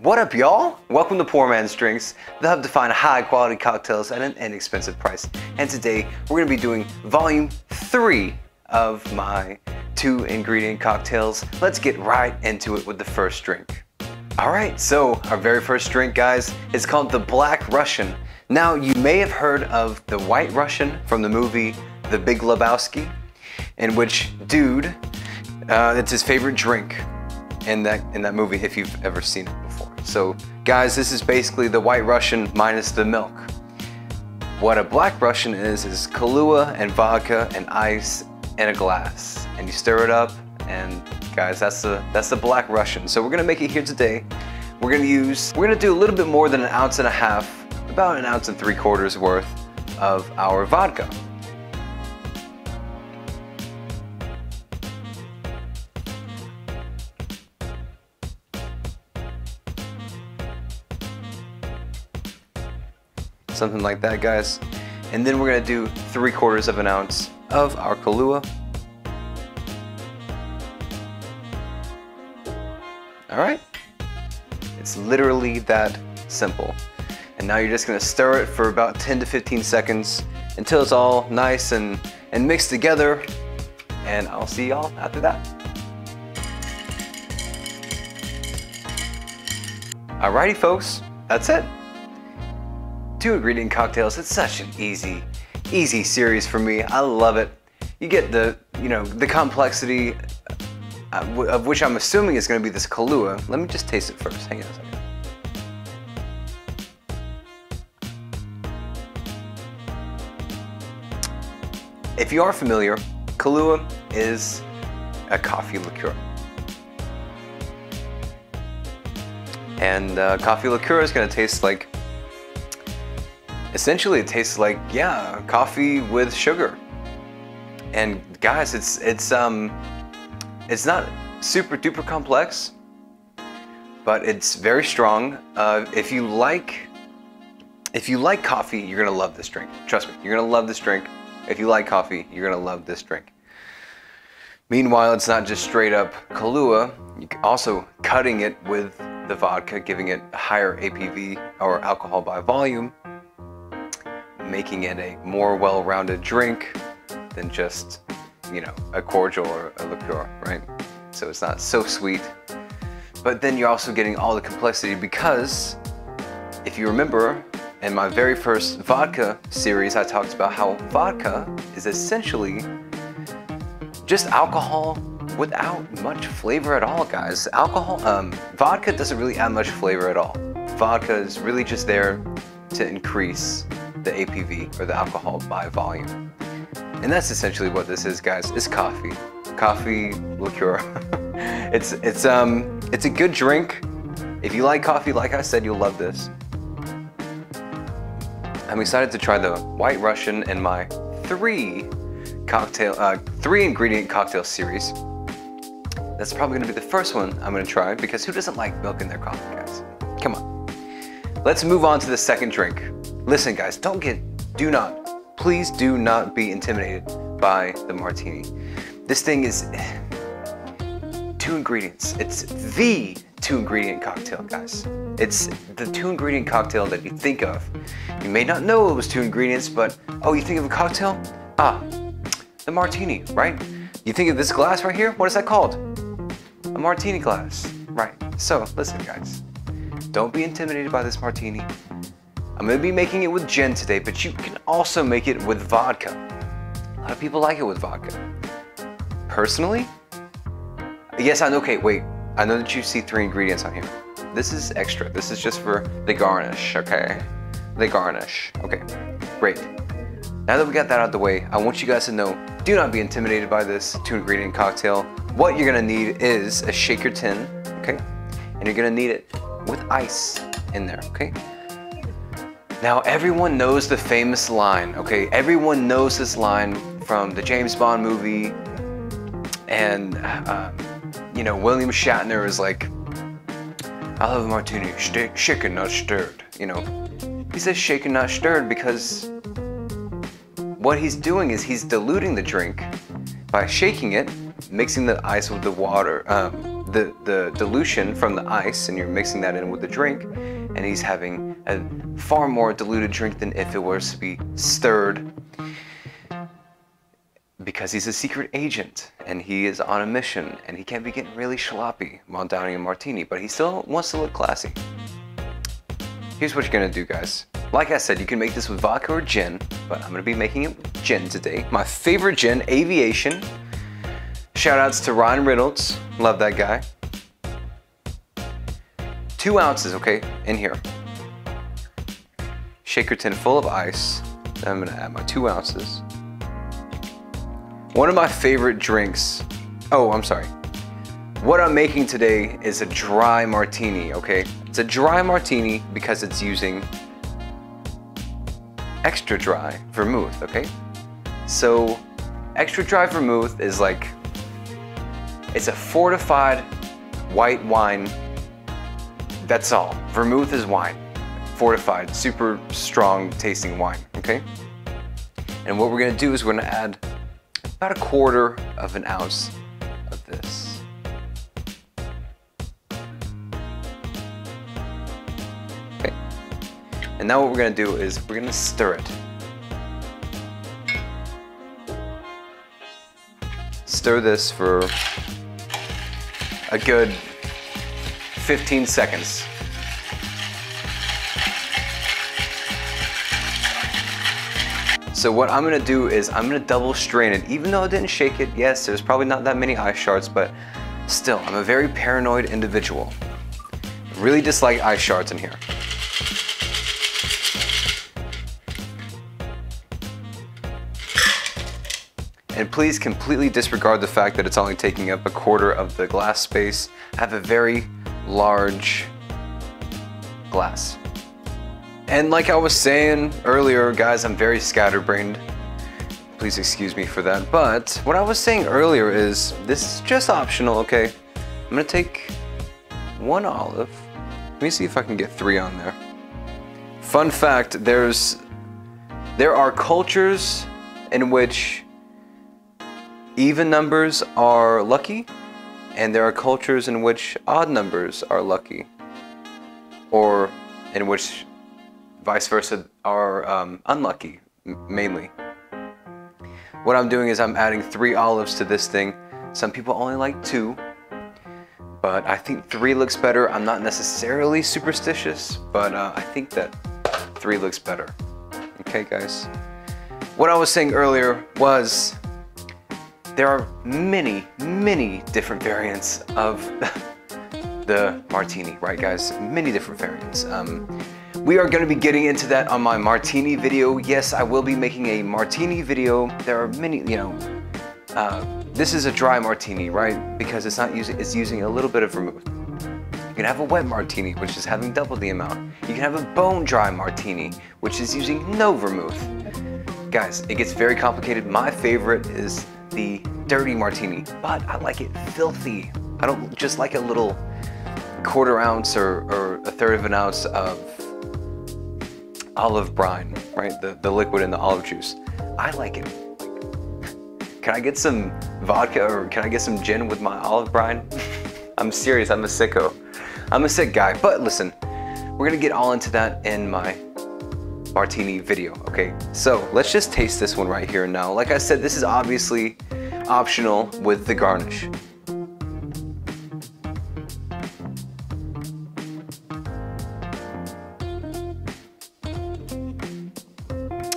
What up, y'all? Welcome to Poor Man's Drinks, the hub to find high quality cocktails at an inexpensive price. And today we're going to be doing volume 3 of my 2 ingredient cocktails. Let's get right into it with the first drink. Alright, so our very first drink, guys, is called the Black Russian. Now, you may have heard of the White Russian from the movie The Big Lebowski, in which dude, it's his favorite drink in that movie, if you've ever seen it before. So guys, this is basically the White Russian minus the milk. What a Black Russian is Kahlua and vodka and ice in a glass, and you stir it up, and guys, that's the Black Russian. So we're gonna make it here today. We're gonna do a little bit more than 1.5 ounces, about 1 3/4 ounces worth of our vodka. Something like that, guys. And then we're gonna do 3/4 ounce of our Kahlua. All right, it's literally that simple. And now you're just gonna stir it for about 10 to 15 seconds until it's all nice and mixed together. And I'll see y'all after that. Alrighty, folks, that's it. 2 ingredient cocktails. It's such an easy series for me. I love it. You get the complexity of which I'm assuming is going to be this Kahlua. Let me just taste it first. Hang on a second. If you are familiar, Kahlua is a coffee liqueur. And coffee liqueur is going to taste like, essentially it tastes like, yeah, coffee with sugar. And guys, it's not super duper complex, but it's very strong. If you like coffee, you're gonna love this drink. Trust me, you're gonna love this drink. If you like coffee, you're gonna love this drink. Meanwhile, it's not just straight up Kahlua. You're also cutting it with the vodka, giving it a higher ABV or alcohol by volume, making it a more well-rounded drink than just, a cordial or a liqueur, right? So it's not so sweet, but then you're also getting all the complexity, because if you remember in my very first vodka series, I talked about how vodka is essentially just alcohol without much flavor at all, guys. Vodka doesn't really add much flavor at all. Vodka is really just there to increase the ABV, or the alcohol by volume. And that's essentially what this is, guys. It's coffee liqueur. It's a good drink. If you like coffee, like I said, you'll love this. I'm excited to try the White Russian in my 3 ingredient cocktail series. That's probably gonna be the first one I'm gonna try, because who doesn't like milk in their coffee, guys? Come on. Let's move on to the second drink. Listen, guys, please do not be intimidated by the Martini. This thing is 2 ingredients. It's the 2 ingredient cocktail, guys. It's the 2 ingredient cocktail that you think of. You may not know it was 2 ingredients, but oh, you think of a cocktail? Ah, the Martini, right? You think of this glass right here? What is that called? A Martini glass, right? So listen, guys, don't be intimidated by this Martini. I'm gonna be making it with gin today, but you can also make it with vodka. A lot of people like it with vodka. Personally, yes, I know, okay, wait. I know that you see 3 ingredients on here. This is extra. This is just for the garnish, okay? The garnish, okay, great. Now that we got that out of the way, I want you guys to know, do not be intimidated by this 2 ingredient cocktail. What you're gonna need is a shaker tin, okay? And you're gonna need it with ice in there, okay? Now, everyone knows the famous line, okay? Everyone knows this line from the James Bond movie, and William Shatner is like, "I love a martini, shaken, not stirred." He says shaken, not stirred, because what he's doing is he's diluting the drink by shaking it, mixing the ice with the water, the dilution from the ice and you're mixing that in with the drink, and he's having a far more diluted drink than if it was to be stirred, because he's a secret agent and he is on a mission and he can't be getting really sloppy while downing a martini, but he still wants to look classy. Here's what you're gonna do, guys. Like I said, you can make this with vodka or gin, but I'm gonna be making it with gin today. My favorite gin, Aviation. Shout outs to Ryan Reynolds, love that guy. 2 ounces, okay, in here. Shaker tin full of ice. Then I'm gonna add my 2 ounces. One of my favorite drinks, oh, I'm sorry. What I'm making today is a dry martini, okay? It's a dry martini because it's using extra dry vermouth, okay? So, extra dry vermouth is like, it's a fortified white wine. That's all. Vermouth is wine. Fortified, super strong tasting wine, okay? And what we're gonna do is we're gonna add about 1/4 of an ounce of this. Okay. And now what we're gonna do is we're gonna stir it. Stir this for a good 15 seconds. So what I'm gonna do is I'm gonna double strain it. Even though I didn't shake it, yes, there's probably not that many ice shards, but still, I'm a very paranoid individual. I really dislike ice shards in here. And please completely disregard the fact that it's only taking up 1/4 of the glass space. I have a very large glass. And like I was saying earlier, guys, I'm very scatterbrained. Please excuse me for that. But what I was saying earlier is, this is just optional, okay? I'm gonna take 1 olive. Let me see if I can get 3 on there. Fun fact, there are cultures in which even numbers are lucky, and there are cultures in which odd numbers are lucky, or in which vice versa are unlucky, mainly. What I'm doing is I'm adding 3 olives to this thing. Some people only like 2, but I think 3 looks better. I'm not necessarily superstitious, but I think that 3 looks better. Okay, guys? What I was saying earlier was, there are many, many different variants of the martini, right, guys? Many different variants. We are going to be getting into that on my martini video. Yes, I will be making a martini video. There are many, you know, this is a dry martini, right? Because it's using a little bit of vermouth. You can have a wet martini, which is having double the amount. You can have a bone dry martini, which is using no vermouth. Guys, it gets very complicated. My favorite is the dirty martini, but I like it filthy. I don't just like a little 1/4 ounce or 1/3 of an ounce of olive brine, right? The liquid in the olive juice. I like it. Can I get some vodka or can I get some gin with my olive brine? I'm serious, I'm a sicko. I'm a sick guy, but listen, we're gonna get all into that in my martini video, okay? So let's just taste this one right here and now. Like I said, this is obviously optional with the garnish.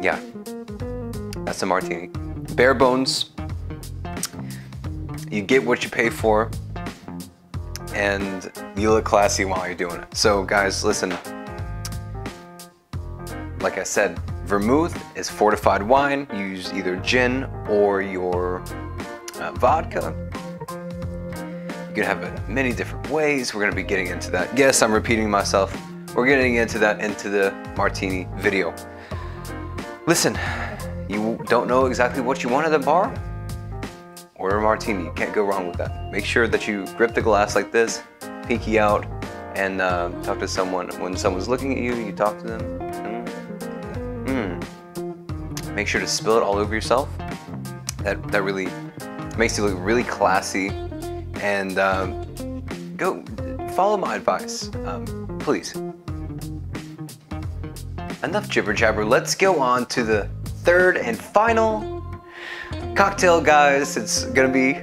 Yeah, that's a martini. Bare bones. You get what you pay for, and you look classy while you're doing it. So guys, listen. Like I said, vermouth is fortified wine. You use either gin or your vodka. You can have it many different ways. We're gonna be getting into that. Yes, I'm repeating myself. We're getting into that into the martini video. Listen, you don't know exactly what you want at the bar? Order a martini, you can't go wrong with that. Make sure that you grip the glass like this, pinky out, and talk to someone. When someone's looking at you, you talk to them. Make sure to spill it all over yourself. That really makes you look really classy, and follow my advice, please. Enough jibber jabber, let's go on to the third and final cocktail, guys. It's gonna be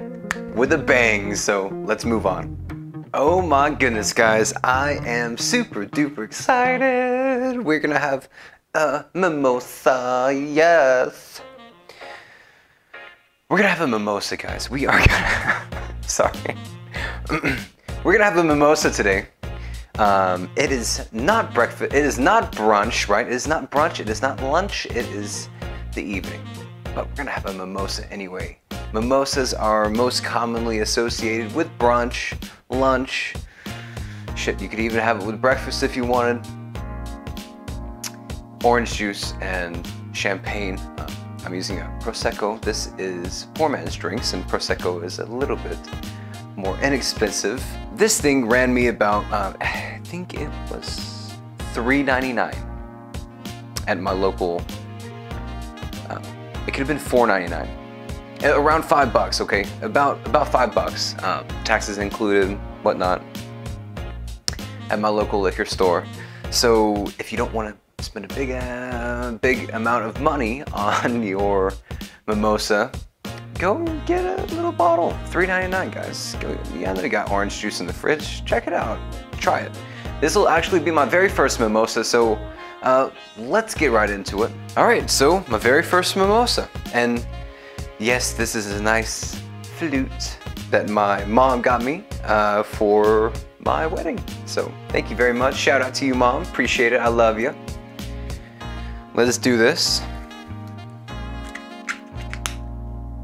with a bang, so let's move on. Oh my goodness, guys, I am super duper excited. We're gonna have a mimosa, yes. We're gonna have a mimosa, guys. We are gonna, sorry. We're gonna have a mimosa today. It is not breakfast, it is not brunch, right? It is not brunch, it is not lunch, it is the evening. But we're gonna have a mimosa anyway. Mimosas are most commonly associated with brunch, lunch. Shit, you could even have it with breakfast if you wanted. Orange juice and champagne. I'm using a Prosecco. This is poor man's drinks, and Prosecco is a little bit more inexpensive. This thing ran me about, I think it was $3.99 at my local, it could have been $4.99. Around $5, okay? About $5. Taxes included, whatnot, at my local liquor store. So if you don't want to spend a big amount of money on your mimosa, go get a little bottle. $3.99, guys. Yeah, they got orange juice in the fridge. Check it out. Try it. This will actually be my very first mimosa, so let's get right into it. All right, so my very first mimosa. And yes, this is a nice flute that my mom got me for my wedding. So thank you very much. Shout out to you, Mom. Appreciate it. I love you. Let us do this.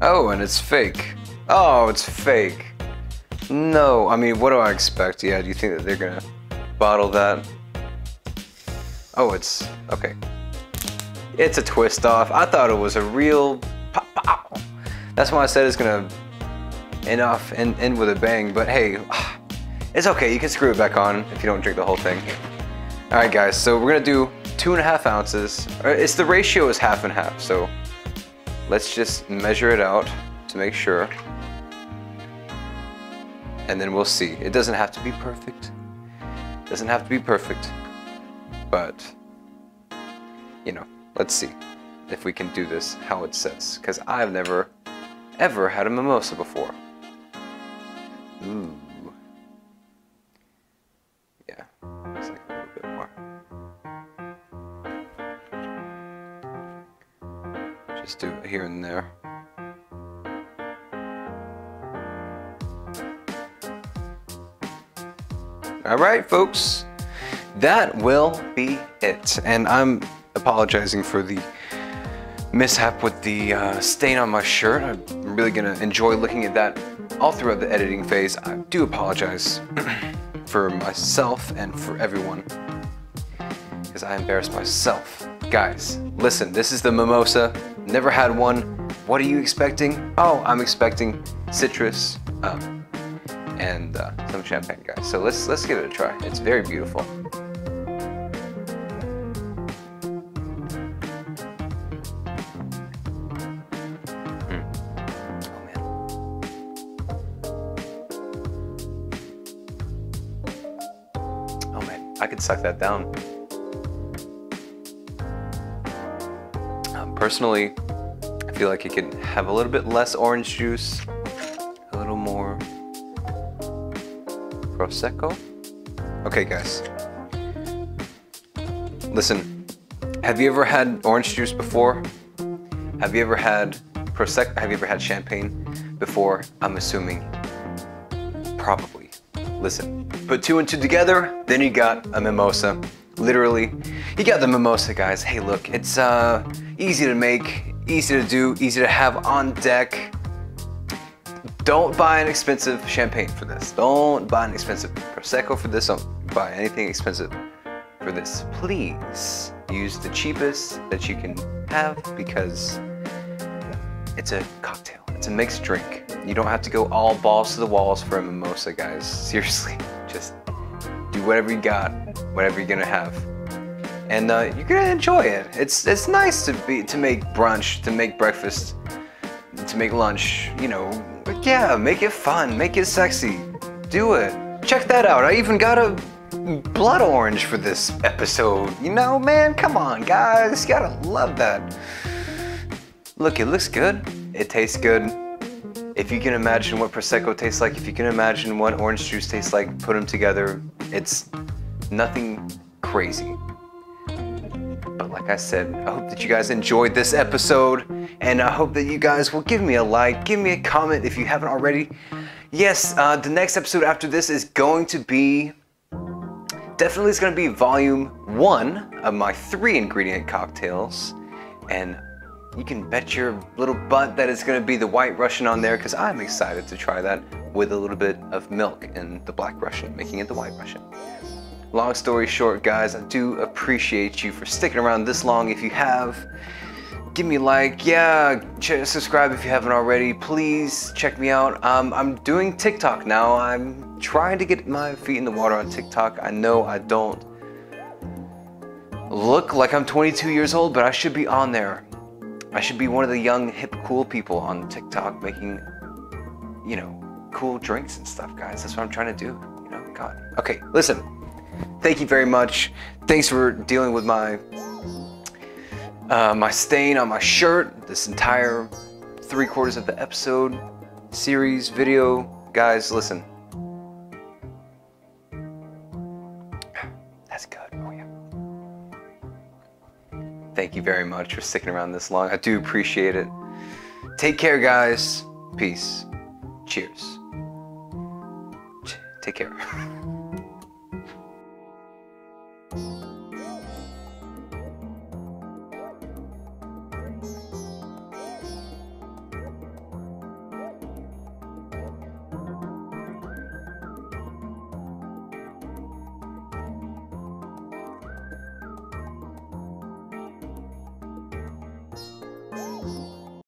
Oh, and it's fake. Oh, it's fake. No, I mean, what do I expect? Yeah, do you think that they're gonna bottle that? Oh, it's, okay. It's a twist off. I thought it was a real pow. That's why I said it's gonna end with a bang, but hey, it's okay. You can screw it back on if you don't drink the whole thing. All right, guys, so we're gonna do 2.5 ounces. It's the ratio is half and half, so let's just measure it out to make sure. And then we'll see. It doesn't have to be perfect. It doesn't have to be perfect, but you know, let's see if we can do this how it says, because I've never ever had a mimosa before. Ooh. Yeah, looks like a little bit more. Just do it here and there. All right, folks, that will be it. And I'm apologizing for the mishap with the stain on my shirt. I'm really gonna enjoy looking at that all throughout the editing phase. I do apologize for myself and for everyone, because I embarrassed myself. Guys, listen, this is the mimosa. Never had one. What are you expecting? Oh, I'm expecting citrus and some champagne, guys. So let's give it a try. It's very beautiful. I could suck that down. Personally, I feel like it could have a little bit less orange juice, a little more Prosecco. Okay, guys. Listen, have you ever had orange juice before? Have you ever had Prosecco? Have you ever had champagne before? I'm assuming probably. Listen, put 2 and 2 together, then you got a mimosa. Literally, you got the mimosa, guys. Hey, look, it's easy to make, easy to do, easy to have on deck. Don't buy an expensive champagne for this. Don't buy an expensive Prosecco for this. Don't buy anything expensive for this. Please use the cheapest that you can have, because it's a cocktail. It's a mixed drink. You don't have to go all balls to the walls for a mimosa, guys. Seriously, just do whatever you got, whatever you're gonna have, and you're gonna enjoy it. It's nice to make brunch, to make breakfast, to make lunch. You know, yeah, make it fun, make it sexy. Do it. Check that out. I even got a blood orange for this episode. You know, man, come on, guys. You gotta love that. Look, it looks good. It tastes good. If you can imagine what Prosecco tastes like, if you can imagine what orange juice tastes like, put them together, it's nothing crazy. But like I said, I hope that you guys enjoyed this episode, and I hope that you guys will give me a like, give me a comment if you haven't already. Yes, the next episode after this is going to be, definitely it's going to be volume 1 of my 3 ingredient cocktails, and you can bet your little butt that it's going to be the White Russian on there, because I'm excited to try that with a little bit of milk and the Black Russian, making it the White Russian. Long story short, guys, I do appreciate you for sticking around this long. If you have, give me a like, yeah, subscribe if you haven't already. Please check me out. I'm doing TikTok now. I'm trying to get my feet in the water on TikTok. I know I don't look like I'm 22 years old, but I should be on there. I should be one of the young, hip, cool people on TikTok making, you know, cool drinks and stuff, guys. That's what I'm trying to do, you know, God. Okay, listen, thank you very much. Thanks for dealing with my my stain on my shirt this entire 3/4 of the episode, series, video. Guys, listen. That's good. Oh, yeah. Thank you very much for sticking around this long. I do appreciate it. Take care, guys. Peace. Cheers. Take care.